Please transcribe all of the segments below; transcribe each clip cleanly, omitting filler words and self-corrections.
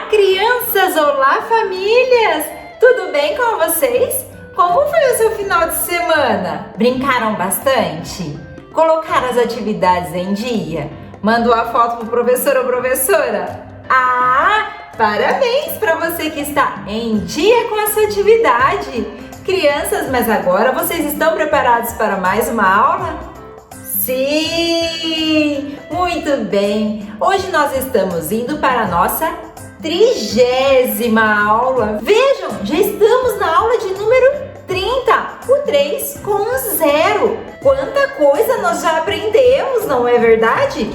crianças! Olá, famílias! Tudo bem com vocês? Como foi o seu final de semana? Brincaram bastante? Colocaram as atividades em dia? Mandou a foto pro professor ou professora? Ah, parabéns para você que está em dia com essa atividade! Crianças, mas agora vocês estão preparados para mais uma aula? Sim! Muito bem! Hoje nós estamos indo para a nossa 30ª aula. Vejam, já estamos na aula de número 30, o 3 com 0. Quanta coisa nós já aprendemos, não é verdade?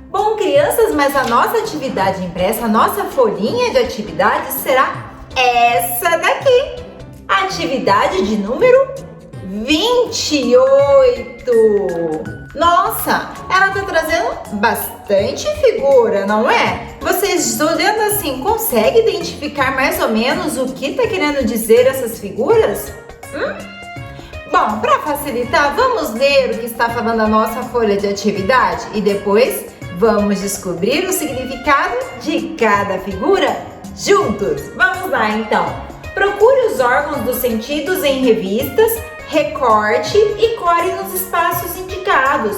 Bom, crianças, mas a nossa atividade impressa, a nossa folhinha de atividades será essa daqui. A atividade de número 28. Nossa, ela tá trazendo bastante figura, não é? Vocês olhando assim, conseguem identificar mais ou menos o que tá querendo dizer essas figuras? Bom, para facilitar, vamos ler o que está falando a nossa folha de atividade e depois vamos descobrir o significado de cada figura juntos. Vamos lá então. Procure os órgãos dos sentidos em revistas, recorte e core nos espaços indicados.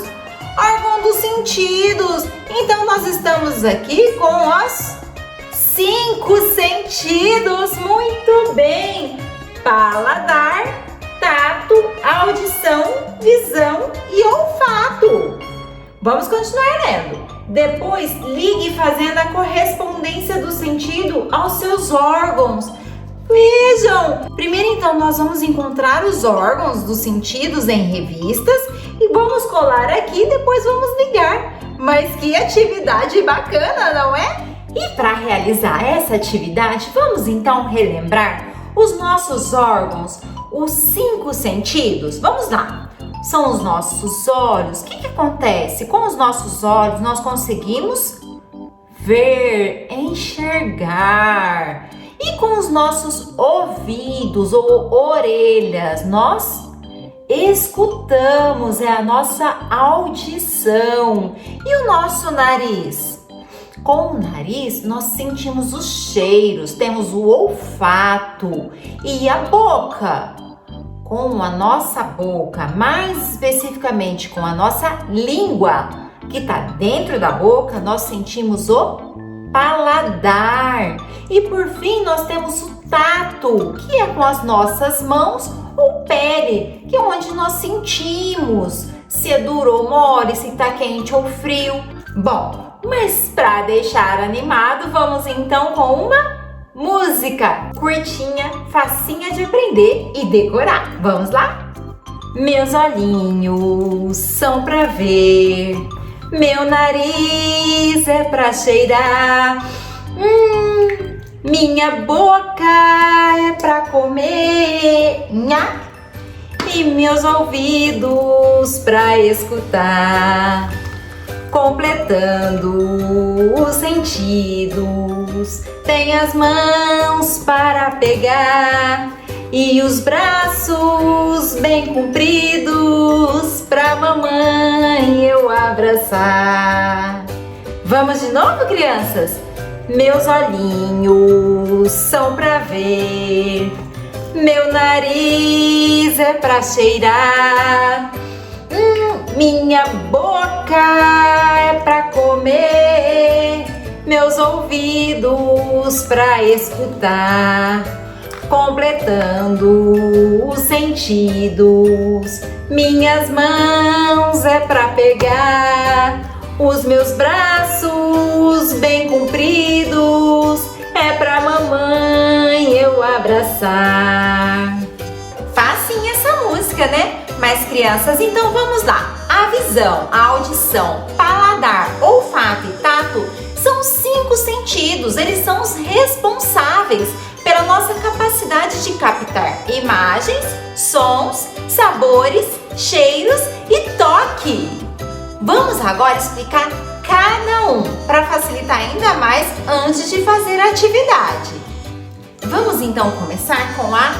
Órgão dos sentidos. Então nós estamos aqui com os 5 sentidos. Muito bem. Paladar, tato, audição, visão e olfato. Vamos continuar lendo. Depois ligue fazendo a correspondência do sentido aos seus órgãos. Vejam! Primeiro então nós vamos encontrar os órgãos dos sentidos em revistas e vamos colar aqui e depois vamos ligar. Mas que atividade bacana, não é? E para realizar essa atividade, vamos então relembrar os nossos órgãos, os 5 sentidos. Vamos lá! São os nossos olhos. O que acontece? Com os nossos olhos nós conseguimos ver, enxergar. E com os nossos ouvidos ou orelhas, nós escutamos, é a nossa audição. E o nosso nariz? Com o nariz, nós sentimos os cheiros, temos o olfato. E a boca? Com a nossa boca, mais especificamente com a nossa língua, que está dentro da boca, nós sentimos o paladar. E por fim nós temos o tato, que é com as nossas mãos, ou pele, que é onde nós sentimos se é duro ou mole, se está quente ou frio. Bom, mas para deixar animado, vamos então com uma música curtinha, facinha de aprender e decorar. Vamos lá? Meus olhinhos são para ver, meu nariz é pra cheirar, minha boca é pra comer, nha, e meus ouvidos pra escutar. Completando os sentidos, tem as mãos para pegar e os braços bem compridos pra mamãe eu abraçar. Vamos de novo, crianças? Meus olhinhos são pra ver, meu nariz é pra cheirar, minha boca é pra comer, meus ouvidos pra escutar. Completando os sentidos, minhas mãos é pra pegar, os meus braços bem compridos é pra mamãe eu abraçar. Facinha essa música, né? Mas crianças, então vamos lá. A visão, a audição, paladar, olfato e tato são 5 sentidos. Eles são os responsáveis pela nossa capacidade de captar imagens, sons, sabores, cheiros e toque. Vamos agora explicar cada um para facilitar ainda mais antes de fazer a atividade. Vamos então começar com a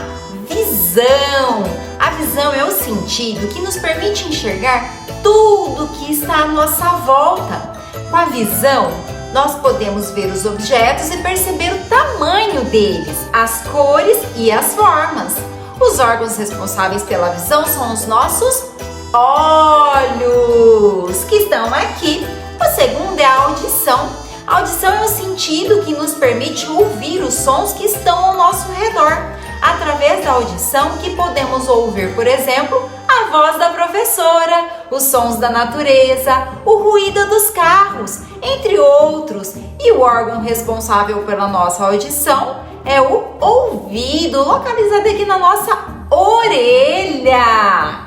visão. A visão é o sentido que nos permite enxergar tudo que está à nossa volta. Com a visão, nós podemos ver os objetos e perceber o tamanho deles, as cores e as formas. Os órgãos responsáveis pela visão são os nossos olhos, que estão aqui. O segundo é a audição. A audição é o sentido que nos permite ouvir os sons que estão ao nosso redor. Através da audição que podemos ouvir, por exemplo, a voz da professora, os sons da natureza, o ruído dos carros, entre outros. E o órgão responsável pela nossa audição é o ouvido, localizado aqui na nossa orelha.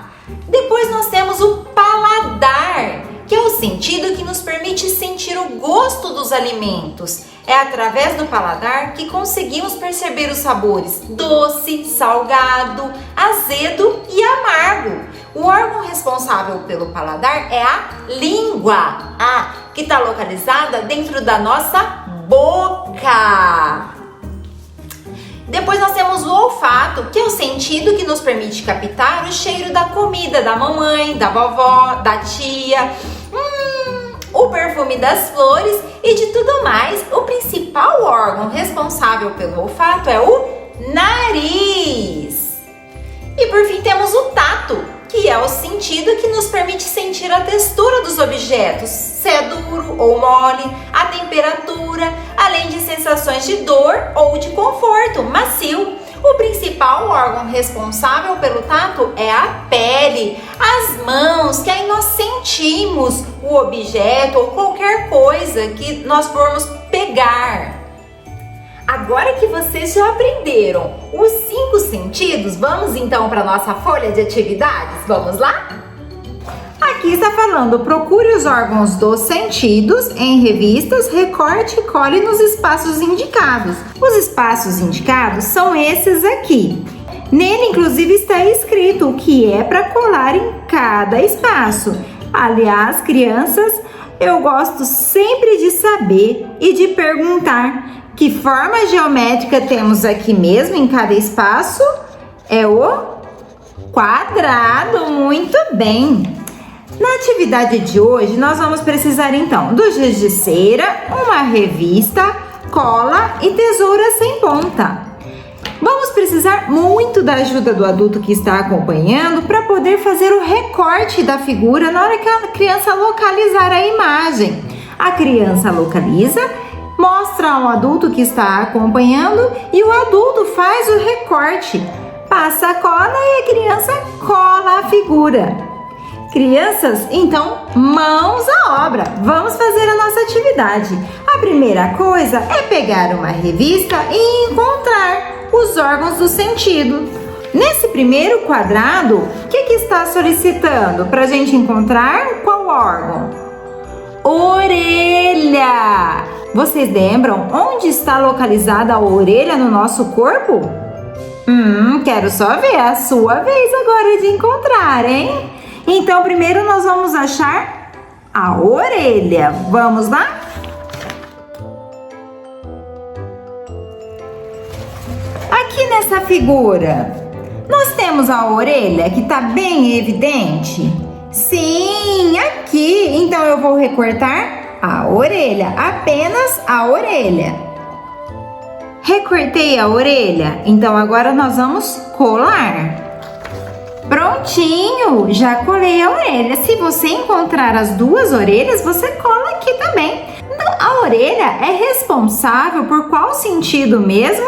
Depois nós temos o paladar, que é o sentido que nos permite sentir o gosto dos alimentos. É através do paladar que conseguimos perceber os sabores doce, salgado, azedo e amargo. O órgão responsável pelo paladar é a língua, que está localizada dentro da nossa boca. Depois nós temos o olfato, que é o sentido que nos permite captar o cheiro da comida da mamãe, da vovó, da tia, o perfume das flores e de tudo mais. O principal órgão responsável pelo olfato é o nariz. E por fim temos o tato, que é o sentido que nos permite sentir a textura dos objetos, se é duro ou mole, a temperatura, além de sensações de dor ou de conforto, macio. O principal órgão responsável pelo tato é a pele, as mãos, que aí nós sentimos o objeto ou qualquer coisa que nós formos pegar. Agora que vocês já aprenderam os 5 sentidos, vamos então para a nossa folha de atividades? Vamos lá? Aqui está falando, procure os órgãos dos sentidos em revistas, recorte e cole nos espaços indicados. Os espaços indicados são esses aqui. Nele, inclusive, está escrito o que é para colar em cada espaço. Aliás, crianças, eu gosto sempre de saber e de perguntar que forma geométrica temos aqui mesmo em cada espaço. É o quadrado, muito bem! Na atividade de hoje, nós vamos precisar então do giz de cera, uma revista, cola e tesoura sem ponta. Vamos precisar muito da ajuda do adulto que está acompanhando para poder fazer o recorte da figura na hora que a criança localizar a imagem. A criança localiza, mostra ao adulto que está acompanhando e o adulto faz o recorte. Passa a cola e a criança cola a figura. Crianças, então, mãos à obra! Vamos fazer a nossa atividade. A primeira coisa é pegar uma revista e encontrar os órgãos do sentido. Nesse primeiro quadrado, o que está solicitando para a gente encontrar qual órgão? Orelha! Vocês lembram onde está localizada a orelha no nosso corpo? Quero só ver, a sua vez agora de encontrar, hein? Então, primeiro nós vamos achar a orelha. Vamos lá? Aqui nessa figura, nós temos a orelha que está bem evidente? Sim, aqui. Então, eu vou recortar a orelha, apenas a orelha. Recortei a orelha, então agora nós vamos colar. Prontinho, já colei a orelha. Se você encontrar as duas orelhas, você cola aqui também. A orelha é responsável por qual sentido mesmo?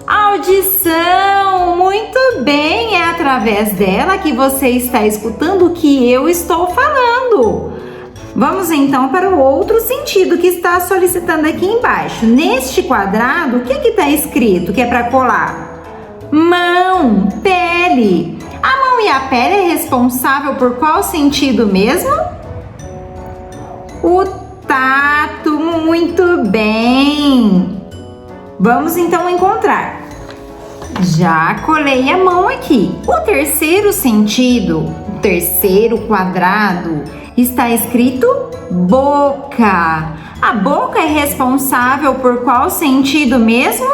Audição, muito bem, é através dela que você está escutando o que eu estou falando. Vamos então para o outro sentido que está solicitando aqui embaixo. Neste quadrado, o que está escrito que é para colar? Mão, pele. A mão e a pele é responsável por qual sentido mesmo? O tato, muito bem. Vamos então encontrar. Já colei a mão aqui. O terceiro sentido, o terceiro quadrado, está escrito boca. A boca é responsável por qual sentido mesmo?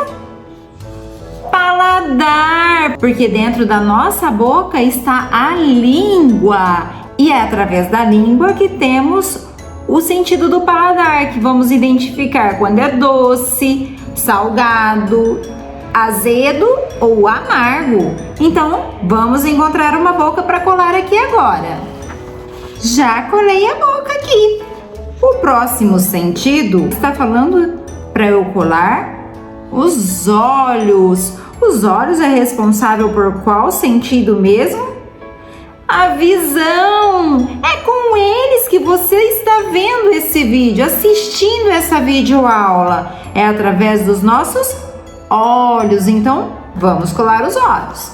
Paladar, porque dentro da nossa boca está a língua e é através da língua que temos o sentido do paladar, que vamos identificar quando é doce, salgado, azedo ou amargo. Então, vamos encontrar uma boca para colar aqui agora. Já colei a boca aqui. O próximo sentido está falando para eu colar os olhos. Os olhos é responsável por qual sentido mesmo? A visão. É com eles que você está vendo esse vídeo, assistindo essa videoaula. É através dos nossos olhos. Então, vamos colar os olhos.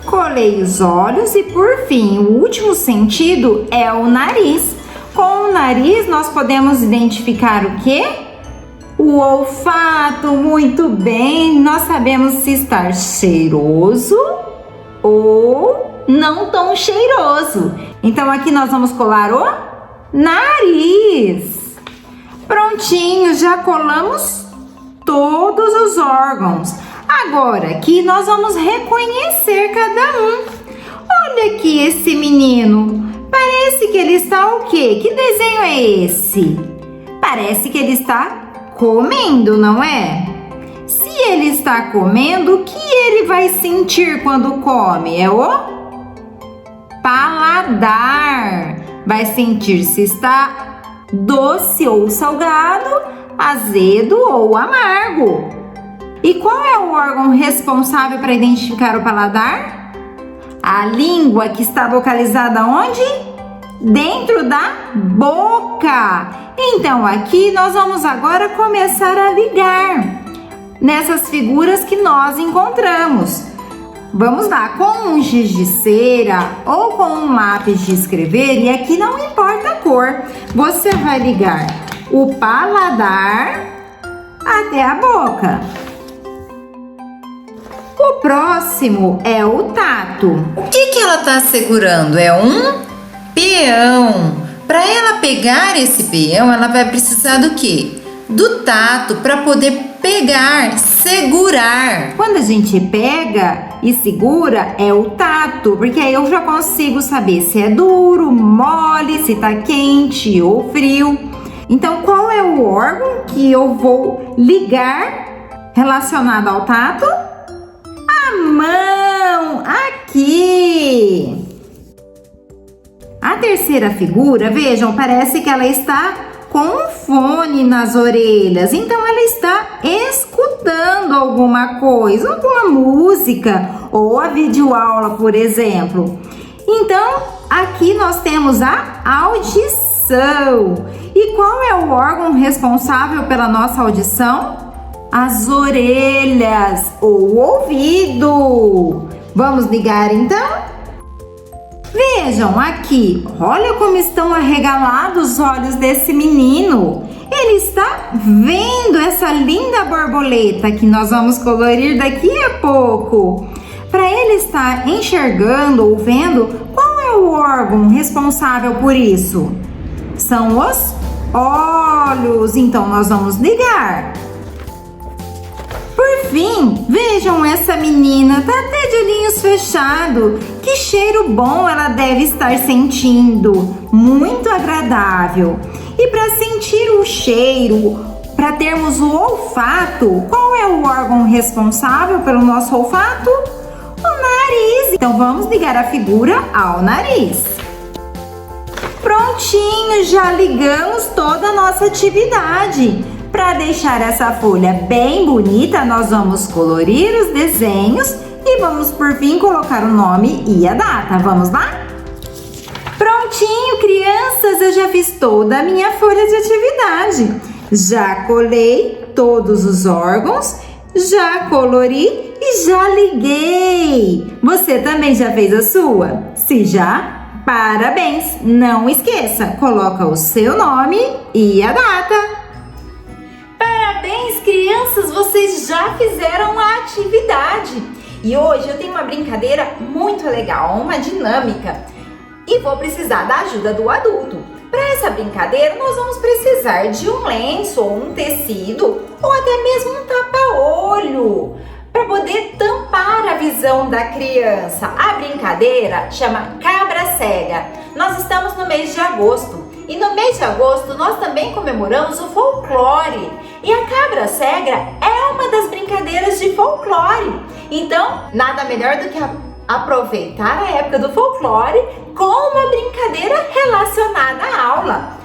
Colei os olhos e, por fim, o último sentido é o nariz. Com o nariz, nós podemos identificar o quê? O olfato. Muito bem. Nós sabemos se está cheiroso ou não tão cheiroso. Então, aqui nós vamos colar o nariz. Prontinho, já colamos todos os órgãos. Agora, aqui nós vamos reconhecer cada um. Olha aqui esse menino. Parece que ele está o quê? Que desenho é esse? Parece que ele está comendo, não é? Se ele está comendo, o que ele vai sentir quando come? É o paladar. Vai sentir se está doce ou salgado, azedo ou amargo. E qual é o órgão responsável para identificar o paladar? A língua, que está localizada onde? Dentro da boca. Então, aqui nós vamos agora começar a ligar nessas figuras que nós encontramos. Vamos lá, com um giz de cera ou com um lápis de escrever, e aqui não importa a cor, você vai ligar o paladar até a boca. O próximo é o tato. O que ela está segurando? É um peão. Para ela pegar esse peão, ela vai precisar do quê? Do tato, para poder pegar, segurar. Quando a gente pega e segura, é o tato, porque aí eu já consigo saber se é duro, mole, se tá quente ou frio. Então, qual é o órgão que eu vou ligar relacionado ao tato? A mão, aqui. A terceira figura, vejam, parece que ela está com um fone nas orelhas. Então, ela está escutando alguma coisa, alguma música ou a videoaula, por exemplo. Então, aqui nós temos a audição. E qual é o órgão responsável pela nossa audição? As orelhas ou o ouvido. Vamos ligar então? Vejam aqui, olha como estão arregalados os olhos desse menino. Ele está vendo essa linda borboleta que nós vamos colorir daqui a pouco. Para ele estar enxergando ou vendo, qual é o órgão responsável por isso? São os olhos. Então, nós vamos ligar. Por fim, vejam essa menina, tá até de olhinhos fechados. Que cheiro bom ela deve estar sentindo, muito agradável. E para sentir o cheiro, para termos o olfato, qual é o órgão responsável pelo nosso olfato? O nariz. Então vamos ligar a figura ao nariz. Prontinho, já ligamos toda a nossa atividade. Para deixar essa folha bem bonita, nós vamos colorir os desenhos e vamos por fim colocar o nome e a data. Vamos lá? Prontinho, crianças, eu já fiz toda a minha folha de atividade. Já colei todos os órgãos, já colori e já liguei. Você também já fez a sua? Se já, parabéns! Não esqueça, coloca o seu nome e a data. Parabéns, crianças, vocês já fizeram a atividade. E hoje eu tenho uma brincadeira muito legal, uma dinâmica. E vou precisar da ajuda do adulto. Para essa brincadeira, nós vamos precisar de um lenço ou um tecido ou até mesmo um tapa-olho para poder tampar a visão da criança. A brincadeira chama cabra cega. Nós estamos no mês de agosto E no mês de agosto nós também comemoramos o folclore. E a cabra cega é uma das brincadeiras de folclore. Então, nada melhor do que aproveitar a época do folclore com uma brincadeira relacionada à aula.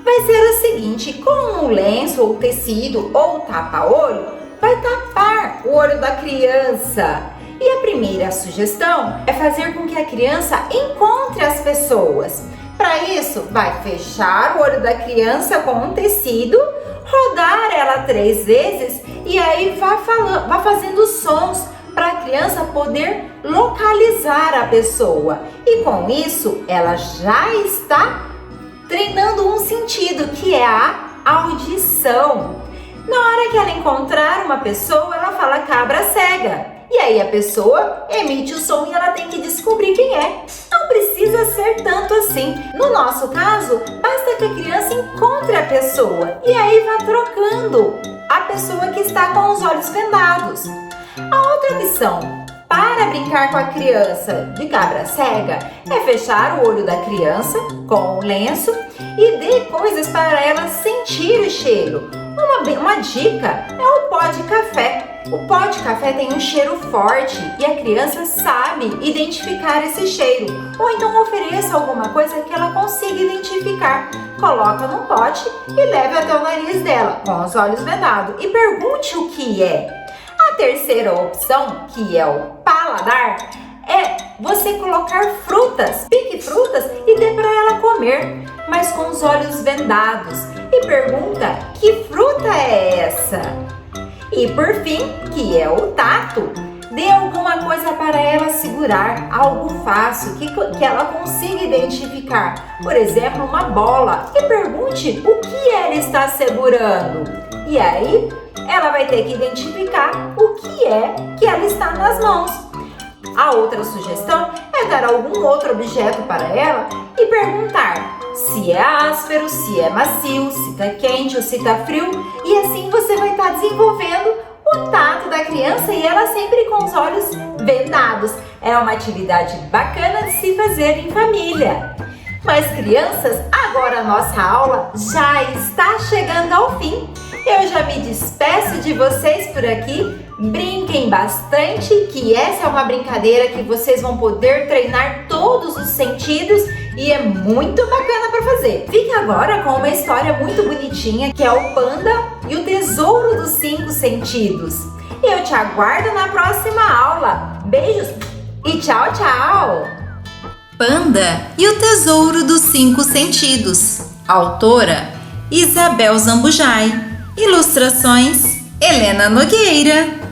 Vai ser o seguinte: com um lenço ou tecido ou tapa-olho, vai tapar o olho da criança. E a primeira sugestão é fazer com que a criança encontre as pessoas. Para isso, vai fechar o olho da criança com um tecido, rodar ela 3 vezes e aí vai fazendo sons para a criança poder localizar a pessoa. E com isso, ela já está treinando um sentido, que é a audição. Na hora que ela encontrar uma pessoa, ela fala cabra cega. E aí a pessoa emite o som e ela tem que descobrir quem é. Não precisa ser tanto assim. No nosso caso, basta que a criança encontre a pessoa e aí vá trocando a pessoa que está com os olhos vendados. A outra opção para brincar com a criança de cabra cega é fechar o olho da criança com o lenço e dê coisas para ela sentir o cheiro. Uma dica é o pó de café. O pó de café tem um cheiro forte e a criança sabe identificar esse cheiro. Ou então ofereça alguma coisa que ela consiga identificar. Coloca num pote e leve até o nariz dela, com os olhos vedados, e pergunte o que é. A terceira opção, que é o paladar, é você colocar frutas, pique frutas e dê para ela comer, mas com os olhos vendados. E pergunta: que fruta é essa? E por fim, que é o tato, dê alguma coisa para ela segurar, algo fácil, que ela consiga identificar. Por exemplo, uma bola. E pergunte o que ela está segurando. E aí, ela vai ter que identificar o que é que ela está nas mãos. A outra sugestão é dar algum outro objeto para ela e perguntar se é áspero, se é macio, se está quente ou se está frio. E assim você vai estar desenvolvendo o tato da criança e ela sempre com os olhos vendados. É uma atividade bacana de se fazer em família. Mas crianças, agora a nossa aula já está chegando ao fim. Eu já me despeço de vocês por aqui. Brinquem bastante, que essa é uma brincadeira que vocês vão poder treinar todos os sentidos e é muito bacana para fazer. Fique agora com uma história muito bonitinha, que é o Panda e o Tesouro dos 5 Sentidos. Eu te aguardo na próxima aula. Beijos e tchau, tchau! Panda e o Tesouro dos 5 Sentidos. Autora Isabel Zambujai. Ilustrações Helena Nogueira.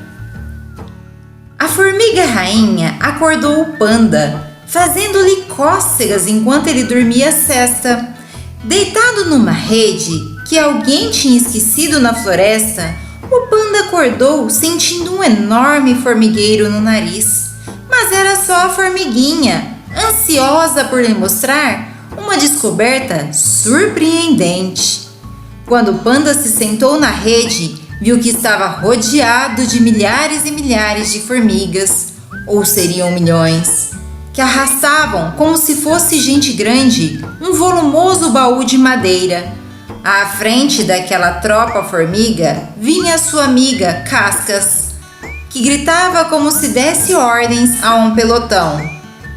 A formiga rainha acordou o panda, fazendo-lhe cócegas enquanto ele dormia a sesta. Deitado numa rede que alguém tinha esquecido na floresta, o panda acordou sentindo um enorme formigueiro no nariz. Mas era só a formiguinha, ansiosa por lhe mostrar uma descoberta surpreendente. Quando o panda se sentou na rede, viu que estava rodeado de milhares e milhares de formigas, ou seriam milhões, que arrastavam, como se fosse gente grande, um volumoso baú de madeira. À frente daquela tropa formiga vinha sua amiga Cascas, que gritava como se desse ordens a um pelotão.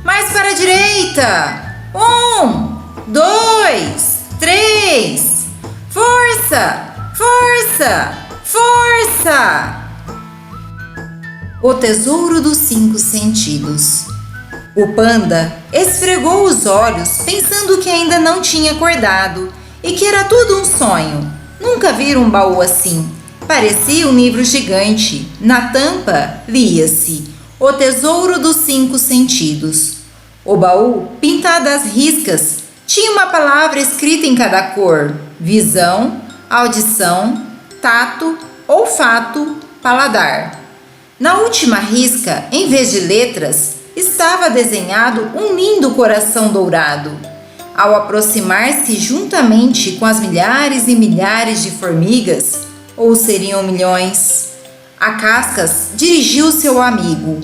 Mais para a direita! 1, 2, 3! Força! Força! Força! O Tesouro dos 5 Sentidos. O panda esfregou os olhos, pensando que ainda não tinha acordado e que era tudo um sonho. Nunca vira um baú assim. Parecia um livro gigante. Na tampa lia-se: O Tesouro dos 5 Sentidos. O baú, pintado às riscas, tinha uma palavra escrita em cada cor: visão, audição, tato, olfato, paladar. Na última risca, em vez de letras, estava desenhado um lindo coração dourado. Ao aproximar-se juntamente com as milhares e milhares de formigas, ou seriam milhões, a Cascas dirigiu-se ao amigo: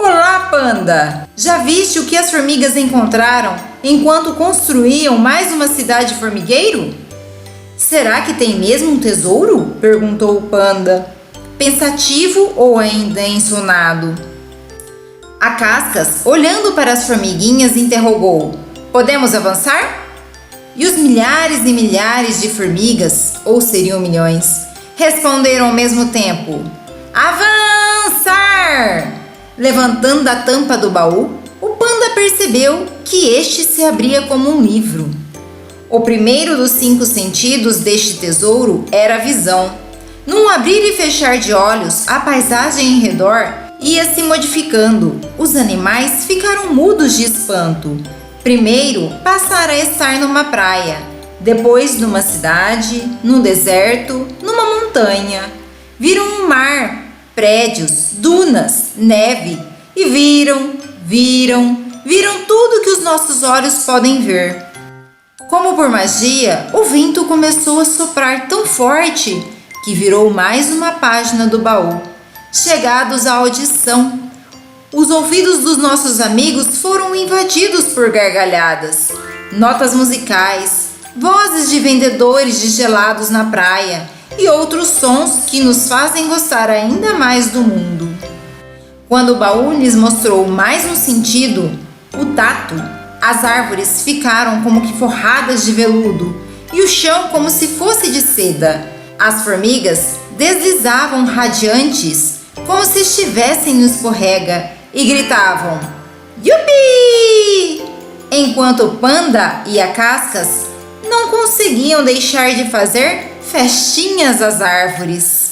Olá, Panda! Já viste o que as formigas encontraram enquanto construíam mais uma cidade formigueiro? Será que tem mesmo um tesouro? Perguntou o Panda, pensativo ou ainda ensonado. A Cascas, olhando para as formiguinhas, interrogou: podemos avançar? E os milhares e milhares de formigas, ou seriam milhões, responderam ao mesmo tempo: avançar! Levantando a tampa do baú, o Panda percebeu que este se abria como um livro. O primeiro dos 5 sentidos deste tesouro era a visão. Num abrir e fechar de olhos, a paisagem em redor ia se modificando. Os animais ficaram mudos de espanto. Primeiro, passaram a estar numa praia, depois numa cidade, num deserto, numa montanha. Viram um mar, prédios, dunas, neve e viram tudo que os nossos olhos podem ver. Como por magia, o vento começou a soprar tão forte que virou mais uma página do baú. Chegados à audição, os ouvidos dos nossos amigos foram invadidos por gargalhadas, notas musicais, vozes de vendedores de gelados na praia e outros sons que nos fazem gostar ainda mais do mundo. Quando o baú lhes mostrou mais um sentido, o tato, as árvores ficaram como que forradas de veludo e o chão como se fosse de seda. As formigas deslizavam radiantes como se estivessem no escorrega e gritavam "Yupi!", enquanto o Panda e a Cascas não conseguiam deixar de fazer festinhas às árvores.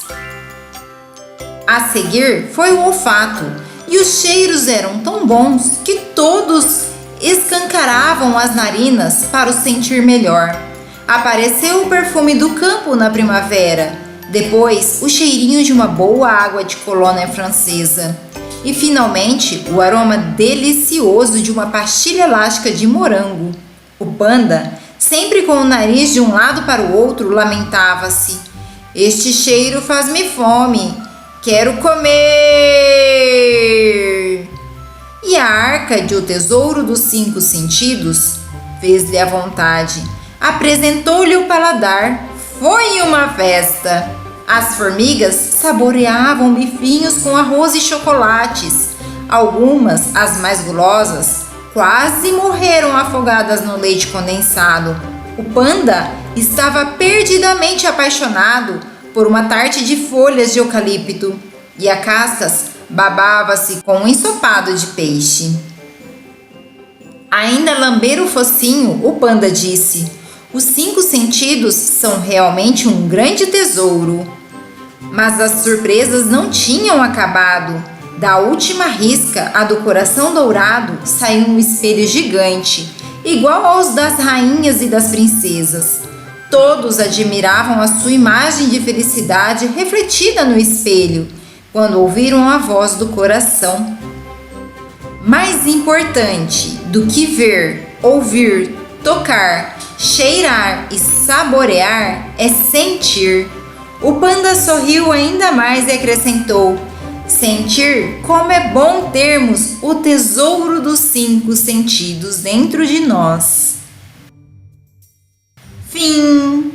A seguir foi o olfato, e os cheiros eram tão bons que todos escancaravam as narinas para o sentir melhor. Apareceu o perfume do campo na primavera, depois o cheirinho de uma boa água de colônia francesa e finalmente o aroma delicioso de uma pastilha elástica de morango. O Panda, sempre com o nariz de um lado para o outro, lamentava-se: este cheiro faz-me fome, quero comer! E a arca de O Tesouro dos 5 Sentidos fez-lhe a vontade, apresentou-lhe o paladar. Foi uma festa! As formigas saboreavam bifinhos com arroz e chocolates. Algumas, as mais gulosas, quase morreram afogadas no leite condensado. O Panda estava perdidamente apaixonado por uma tarte de folhas de eucalipto e a Cascas babava-se com um ensopado de peixe. Ainda lamber o focinho, o Panda disse: os 5 sentidos são realmente um grande tesouro. Mas as surpresas não tinham acabado. Da última risca, a do coração dourado, saiu um espelho gigante, igual aos das rainhas e das princesas. Todos admiravam a sua imagem de felicidade refletida no espelho, quando ouviram a voz do coração. Mais importante do que ver, ouvir, tocar, cheirar e saborear é sentir. O Panda sorriu ainda mais e acrescentou: sentir como é bom termos o tesouro dos 5 sentidos dentro de nós. Fim.